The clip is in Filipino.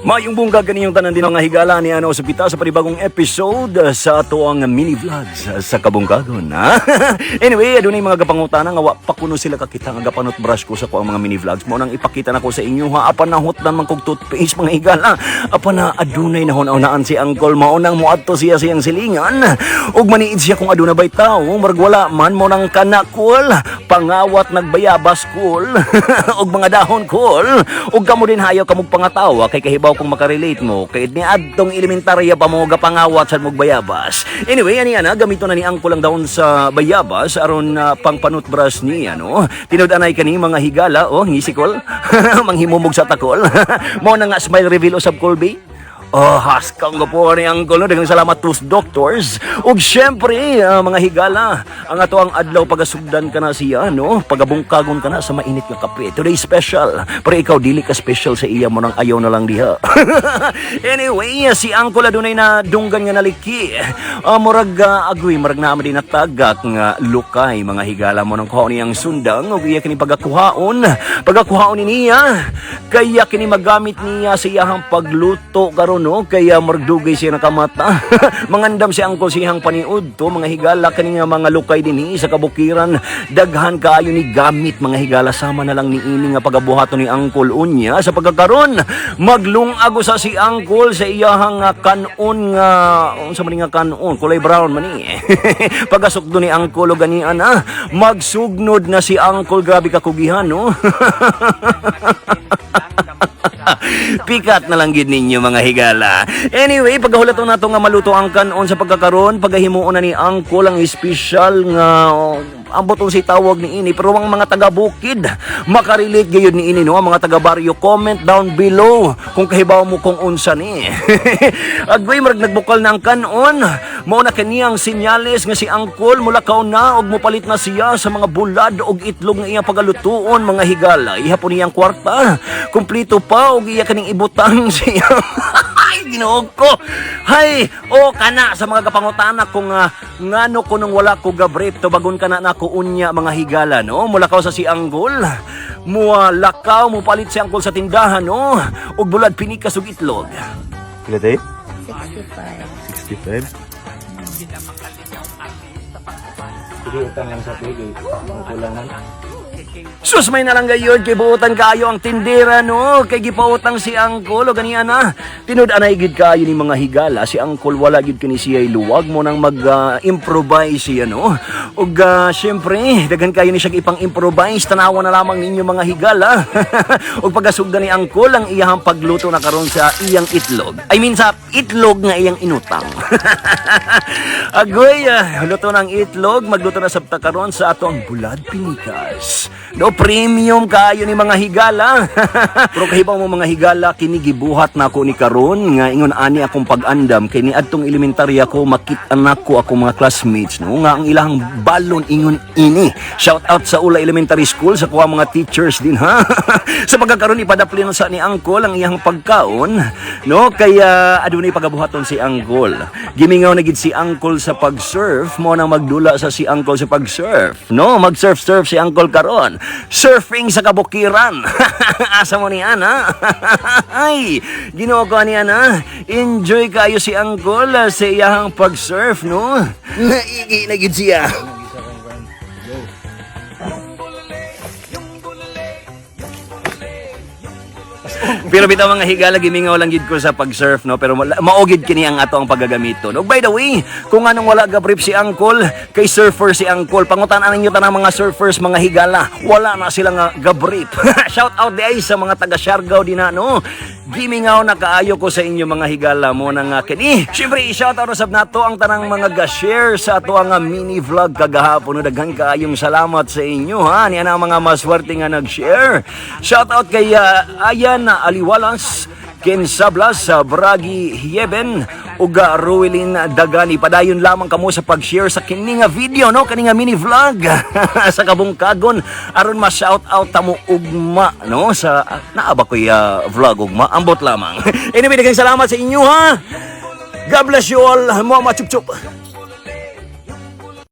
Mayong bunga ganiyong tanan din mga higala ni ano sa pita sa panibagong episode sa ato ang mini vlogs sa kabungkagon. Anyway, adunay mga gapangutana nga wa pa kuno sila kakita nga gapanot brush ko sa ko ang mga mini vlogs mo nang ipakita nako sa inyo ha apan nahutdan man kog toothpaste mga higala. Apan na adunay nahon-unaan si Uncle mao nang moadto siya siyang silingan ug maniid siya kung aduna bay tawo murag wala man mo nang kanakol pangawat nagbayabas kol ug mga dahon kol ug kamo din hayo kamog pangatawa kay kahibaw kung makarelate mo kay ni adtong elementarya pa mo gapangawat sa mog bayabas. Anyway, ani ana gamito na ni Uncle lang daon sa bayabas aron pang panutbrush ni ano. Tinud-anay kani mga higala ngisikol manghimumog sa takol. Mo na nga smile reveal usab Colby. Haskang ko po ni Uncle no. Daghang salamat to doctors. Ug syempre, mga higala, ang ato ang adlaw pagasugdan ka na siya, no? Pagabungkagon ka na sa mainit nga kape. Today special. Pero ikaw dili ka special sa iya mo nang ayaw na lang diha. Anyway, si Uncle adunay na dunggan nga naliki. Murag agoy, marag na din natagak nga lukay mga higala mo nang kuhaon niyang sundang ug iya kini pagakuhaon. Pagakuhaon niya, kaya kini magamit niya sa iyang pagluto karon no kaya mardugay siya nakamata. Mangandam si Uncle siyang paniud to mga higala kani nga mga lukay dinhi sa kabukiran daghan kaayo ni gamit mga higala sama na lang ni ini nga pagabuhaton ni Uncle unya sa pagkakaron maglungago sa si Uncle sa iyahang kanon nga unsa man nga kanon kulay brown man ni. Pagasukdo ni Uncle og ganian magsugnod na si Uncle grabe ka kugihan no. Pikat na lang gid ninyo mga higala. Anyway, pagahulaton nato nga maluto ang kanon sa pagkakaron, pagahimuon na ni Uncle ang special nga ambot si tawag ni ini pero ang mga taga-bukid makarelate gayud ni ini no ang mga taga-baryo comment down below kung kahibaw mo kung unsa ni. Agway marag nagbukal na ang kanon mao na kaniyang senyales nga si Uncle mulakaw na og mopalit na siya sa mga bulad og itlog nga iyang pagalutuon mga higala. Ihapon niyang kwarta kumpleto pa og iya kaning ibutang siya. Ay, Ginoo ko. Hay, kana sa mga kapangutana kung ngano ko nung wala ko gabrip to bagon kana nako unya mga higala no. Mulakaw sa si Uncle. Lakaw mo palit si Uncle sa tindahan no. Og bulad pinikas og itlog. Pila tayo? 65. 65? Sige, utang lang sa pili. Ang kulangan. Sus may nalang gayod kay buutan kaayo ang tindera no kay gipautang si Uncle o ganiya na tinud-anay gid kaayo ni mga higala si Uncle wala gid kini siya luwag mo nang mag-improvise siya no ug syempre daghan kayo ni siya ipang-improvise tanawa na lamang ninyo mga higala. Ug pagasugdan ni Uncle ang iyang pagluto na karon sa iyang itlog sa itlog nga iyang inutang. Agoy luto ng itlog magluto na sabta karon sa atong bulad pinikas no premium kayo ni mga higala. Pero kahibaw mo mga higala kini gibuhat na ako ni karon nga ingon ani akong pag-andam kay ni adtong elementarya ko makit-an nako ako mga classmates no nga ang ilang balon ingon ini. Shout out sa Ula Elementary School sa kuha mga teachers din ha. Sa pagkakaroon ipadaplin sa ni Uncle ang iyang pagkaon no kaya adunay pagabuhaton si Uncle. Gimingaw na gid si Uncle sa pag-surf mo nang magdula sa si Uncle sa pag-surf no mag-surf si Uncle karon. Surfing sa kabukiran. Asa mo ni Ana? Ay, Ginoo ko ni Ana. Enjoy kayo si Uncle sa iyang pag-surf, no? Naigi na gid siya. Pero bitaw mga higala gimingaw lang gid ko sa pag-surf no pero maogid kini ang ato ang paggagamiton. Ug by the way, kung anong wala gabrip si Uncle kay surfer si Uncle, pangutan-an ninyo tanang mga surfers mga higala, wala na sila nga gabrip. Shout out di ay sa mga taga Siargao din na no. Gimingaw na kaayo ko sa inyo mga higala mo nang kini. Syempre i-shout out usab nato ang tanang mga ga-share sa ato ang mini vlog kagahapon. Daghan kaayong salamat sa inyo ha. Niya na ang mga maswerte nga nag-share. Shout out kay Ayan Aliwalas, Ken Sablas, Bragi Hieben, ug Ruelin Dagani. Padayon lamang kamo sa pag-share sa kini nga video no, kani nga mini vlog sa kabungkagon aron ma-shout out tamo ugma no sa naaba ko vlog ugma ambot lamang. Anyway, daghang salamat sa inyo ha. God bless you all. Mo chup chup.